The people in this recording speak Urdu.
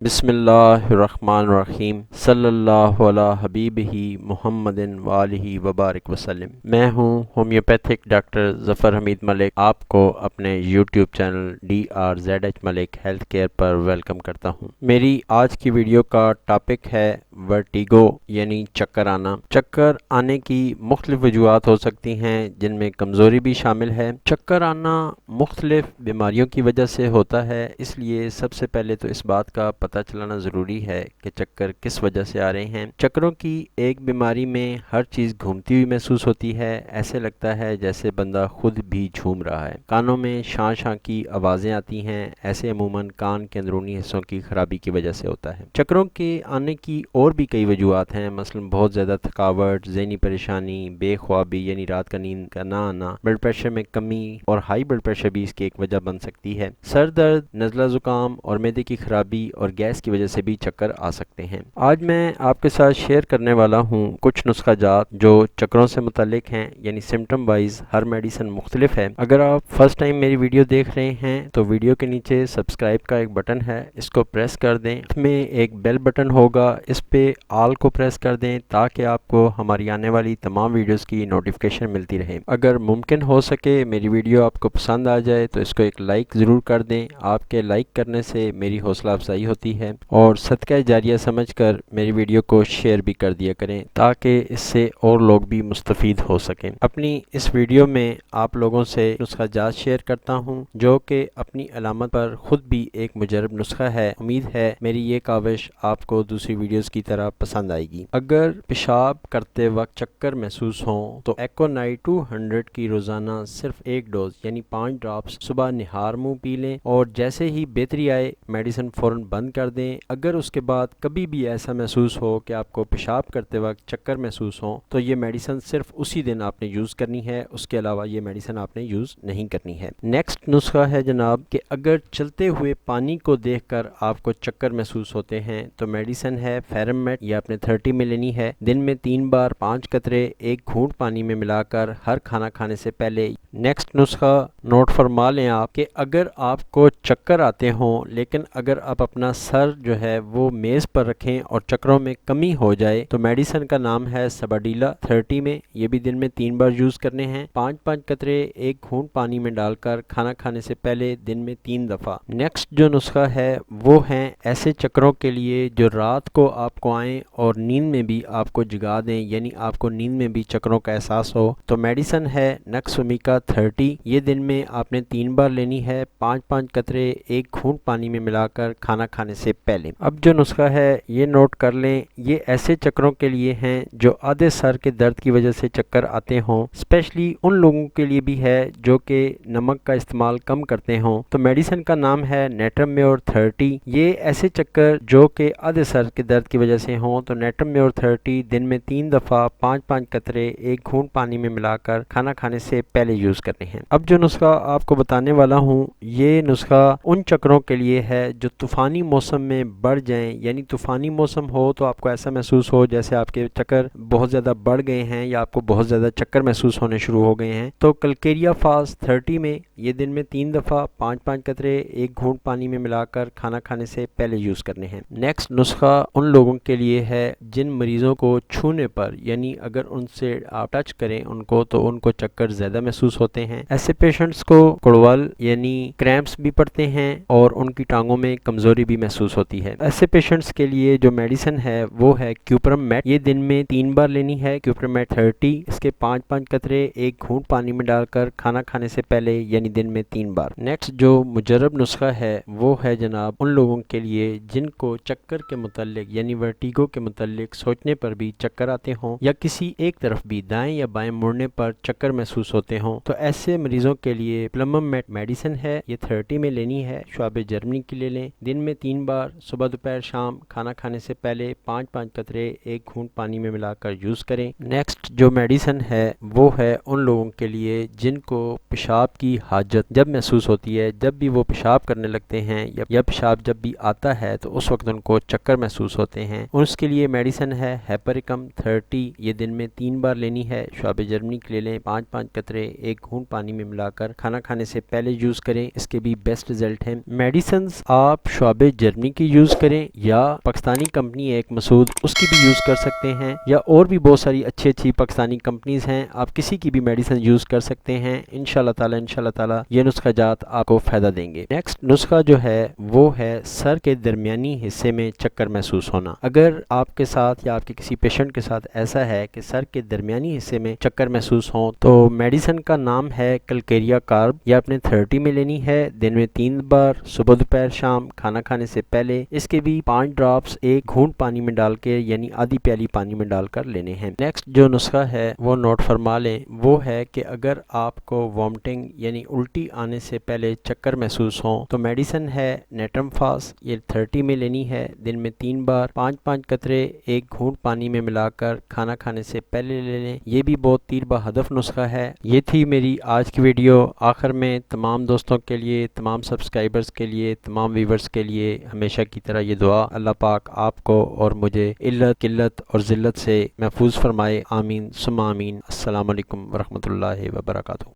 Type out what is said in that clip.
بسم اللہ الرحمن الرحیم صلی اللہ علی حبیبہ محمد وآلہ وبارک وسلم۔ میں ہوں ہومیوپیتھک ڈاکٹر ظفر حمید ملک، آپ کو اپنے یوٹیوب چینل DRZH ملک ہیلتھ کیئر پر ویلکم کرتا ہوں۔ میری آج کی ویڈیو کا ٹاپک ہے ورٹیگو یعنی چکر آنا۔ چکر آنے کی مختلف وجوہات ہو سکتی ہیں جن میں کمزوری بھی شامل ہے۔ چکر آنا مختلف بیماریوں کی وجہ سے ہوتا ہے، اس لیے سب سے پہلے تو اس بات کا پتہ چلانا ضروری ہے کہ چکر کس وجہ سے آ رہے ہیں۔ چکروں کی ایک بیماری میں ہر چیز گھومتی ہوئی محسوس ہوتی ہے، ایسے لگتا ہے جیسے بندہ خود بھی جھوم رہا ہے۔ کانوں میں شاں شاں کی آوازیں آتی ہیں، ایسے عموماً کان کے اندرونی حصوں کی خرابی کی وجہ سے ہوتا ہے۔ چکروں کے آنے کی اور بھی کئی وجوہات ہیں، مثلاً بہت زیادہ تھکاوٹ، ذہنی پریشانی، بے خوابی یعنی رات کا نیند کا نہ آنا، بلڈ پریشر میں کمی اور ہائی بلڈ پریشر بھی اس کی ایک وجہ بن سکتی ہے۔ سر درد، نزلہ زکام اور معدے کی خرابی اور گیس کی وجہ سے بھی چکر آ سکتے ہیں۔ آج میں آپ کے ساتھ شیئر کرنے والا ہوں کچھ نسخہ جات جو چکروں سے متعلق ہیں، یعنی سمٹم وائز ہر میڈیسن مختلف ہے۔ اگر آپ فرسٹ ٹائم میری ویڈیو دیکھ رہے ہیں تو ویڈیو کے نیچے سبسکرائب کا ایک بٹن ہے، اس کو پریس کر دیں۔ اس میں ایک بیل بٹن ہوگا، اس پہ آل کو پریس کر دیں تاکہ آپ کو ہماری آنے والی تمام ویڈیوز کی نوٹیفیکیشن ملتی رہے۔ اگر ممکن ہو سکے میری ویڈیو آپ کو پسند آ جائے تو اس کو ایک لائک ضرور کر دیں، آپ کے لائک کرنے سے میری حوصلہ افزائی ہوتی ہے، اور صدقہ جاریہ سمجھ کر میری ویڈیو کو شیئر بھی کر دیا کریں تاکہ اس سے اور لوگ بھی مستفید ہو سکیں۔ اپنی اس ویڈیو میں آپ لوگوں سے نسخہ جات شیئر کرتا ہوں جو کہ اپنی علامت پر خود بھی ایک مجرب نسخہ ہے۔ امید ہے میری یہ کاوش آپ کو دوسری ویڈیوز کی طرح پسند آئے گی۔ اگر پیشاب کرتے وقت چکر محسوس ہوں تو ایکونائٹ 200 کی روزانہ صرف ایک ڈوز یعنی 5 ڈراپس صبح نہار منہ پی لیں، اور جیسے ہی بہتری آئے میڈیسن فوراً بند کر دیں۔ اگر اس کے بعد کبھی بھی ایسا محسوس ہو کہ آپ کو پیشاب کرتے وقت چکر محسوس ہوں تو یہ میڈیسن صرف اسی دن آپ نے یوز کرنی ہے، اس کے علاوہ یہ میڈیسن آپ نے یوز نہیں کرنی ہے۔ نیکسٹ نسخہ ہے جناب کہ اگر چلتے ہوئے پانی کو دیکھ کر آپ کو چکر محسوس ہوتے ہیں تو میڈیسن ہے فیرمیٹ، یہ آپ نے 30 میں لینی ہے، دن میں 3 بار 5 قطرے ایک گھونٹ پانی میں ملا کر ہر کھانا کھانے سے پہلے۔ نیکسٹ نسخہ نوٹ فرما لیں آپ کہ اگر آپ کو چکر آتے ہوں لیکن اگر آپ اپنا سر جو ہے وہ میز پر رکھیں اور چکروں میں کمی ہو جائے تو میڈیسن کا نام ہے سباڈیلا 30 میں، یہ بھی دن میں 3 بار یوز کرنے ہیں، 5 قطرے ایک گھونٹ پانی میں ڈال کر کھانا کھانے سے پہلے دن میں 3 دفعہ۔ نیکسٹ جو نسخہ ہے وہ ہیں ایسے چکروں کے لیے جو رات کو آپ کو آئیں اور نیند میں بھی آپ کو جگا دیں، یعنی آپ کو نیند میں بھی چکروں کا احساس ہو، تو میڈیسن ہے نکسومیکا 30، یہ دن میں آپ نے 3 بار لینی ہے، 5 قطرے ایک گھونٹ پانی میں ملا کر کھانا کھانے سے پہلے۔ اب جو نسخہ ہے یہ نوٹ کر لیں، یہ ایسے چکروں کے لیے ہیں جو آدھے سر کے درد کی وجہ سے چکر آتے ہوں، اسپیشلی ان لوگوں کے لیے بھی ہے جو کہ نمک کا استعمال کم کرتے ہوں، تو میڈیسن کا نام ہے نیٹرمیور 30۔ یہ ایسے چکر جو کہ آدھے سر کے درد کی وجہ سے ہوں تو نیٹرمیور 30 دن میں 3 دفعہ 5 قطرے ایک گھونٹ پانی میں ملا کر کھانا کھانے سے پہلے یوز کرنے ہیں۔ اب جو نسخہ آپ کو بتانے والا ہوں یہ نسخہ ان چکروں کے لیے ہے جو طوفانی موسم میں بڑھ جائیں، یعنی طوفانی موسم ہو تو آپ کو ایسا محسوس ہو جیسے آپ کے چکر بہت زیادہ بڑھ گئے ہیں یا آپ کو بہت زیادہ چکر محسوس ہونے شروع ہو گئے ہیں، تو کلکیریا فاس 30 میں، یہ دن میں 3 دفعہ 5 قطرے ایک گھونٹ پانی میں ملا کر کھانا کھانے سے پہلے یوز کرنے ہیں۔ نیکسٹ نسخہ ان لوگوں کے لیے ہے جن مریضوں کو چھونے پر، یعنی اگر ان سے آپ ٹچ کریں ان کو تو ان کو چکر زیادہ محسوس ہوتے ہیں۔ ایسے پیشنٹس کو کڑول یعنی کریمپس بھی پڑتے ہیں اور ان کی ٹانگوں میں کمزوری بھی محسوس ہوتی ہے۔ ایسے پیشنٹس کے لیے جو میڈیسن ہے وہ ہے کیوپرم میٹ، یہ دن میں 3 بار لینی ہے، کیوپرم میٹ 30، اس کے 5 قطرے ایک گھونٹ پانی میں ڈال کر کھانا کھانے سے پہلے یعنی دن میں 3 بار۔ نیکسٹ جو مجرب نسخہ ہے وہ ہے جناب ان لوگوں کے لیے جن کو چکر کے متعلق یعنی ورٹیگو کے متعلق سوچنے پر بھی چکر آتے ہوں یا کسی ایک طرف بھی دائیں یا بائیں مڑنے پر چکر محسوس ہوتے ہوں، تو ایسے مریضوں کے لیے پلمم میٹ میڈیسن ہے، یہ 30 میں لینی ہے، شعب جرمنی کی لے لیں، دن میں 3 بار صبح دوپہر شام کھانا کھانے سے پہلے 5 قطرے ایک گھونٹ پانی میں ملا کر یوز کریں۔ نیکسٹ جو میڈیسن ہے وہ ہے ان لوگوں کے لیے جن کو پیشاب کی حاجت جب محسوس ہوتی ہے، جب بھی وہ پیشاب کرنے لگتے ہیں یا پیشاب جب بھی آتا ہے تو اس وقت ان کو چکر محسوس ہوتے ہیں، اس کے لیے میڈیسن ہے ہیپریکم 30، یہ دن میں 3 بار لینی ہے، شعب جرمنی کی لے لیں، 5 قطرے ایک گھونٹ پانی میں ملا کر کھانا کھانے سے پہلے یوز کریں، اس کے بھی بیسٹ رزلٹ ہیں۔ میڈیسنز آپ شعب جرمنی کی یوز کریں یا پاکستانی کمپنی ایک مسعود اس کی بھی یوز کر سکتے ہیں، یا اور بھی بہت ساری اچھی پاکستانی کمپنیز ہیں، آپ کسی کی بھی میڈیسن یوز کر سکتے ہیں۔ انشاءاللہ تعالی یہ نسخہ جات آپ کو فائدہ دیں گے۔ نیکسٹ نسخہ جو ہے وہ ہے سر کے درمیانی حصے میں چکر محسوس ہونا۔ اگر آپ کے ساتھ یا آپ کے کسی پیشنٹ کے ساتھ ایسا ہے کہ سر کے درمیانی حصے میں چکر محسوس ہوں تو میڈیسن کا نام ہے کلکیریا کارب، یہ آپ نے 30 میں لینی ہے، دن میں 3 بار، صبح دوپہر شام، کھانا کھانے سے پہلے۔ اس کے بھی 5 ڈراپس ایک گھونٹ پانی میں ڈال کے یعنی آدھی پیالی پانی میں ڈال کر لینے ہیں۔ نیکسٹ جو نسخہ ہے وہ نوٹ فرما لیں، وہ ہے کہ اگر آپ کو وامٹنگ یعنی الٹی آنے سے پہلے چکر محسوس ہوں تو میڈیسن ہے نیٹرم فاس، یہ 30 میں لینی ہے، دن میں 3 بار، 5 قطرے ایک گھونٹ پانی میں ملا کر کھانا کھانے سے پہلے لے لیں۔ یہ بھی بہت تیر بہدف نسخہ ہے۔ یہ تھی میری آج کی ویڈیو۔ آخر میں تمام دوستوں کے لیے، تمام سبسکرائبرز کے لیے، تمام ویورز کے لیے ہمیشہ کی طرح یہ دعا، اللہ پاک آپ کو اور مجھے علت، قلت اور ذلت سے محفوظ فرمائے، آمین ثم آمین۔ السلام علیکم ورحمۃ اللہ وبرکاتہ۔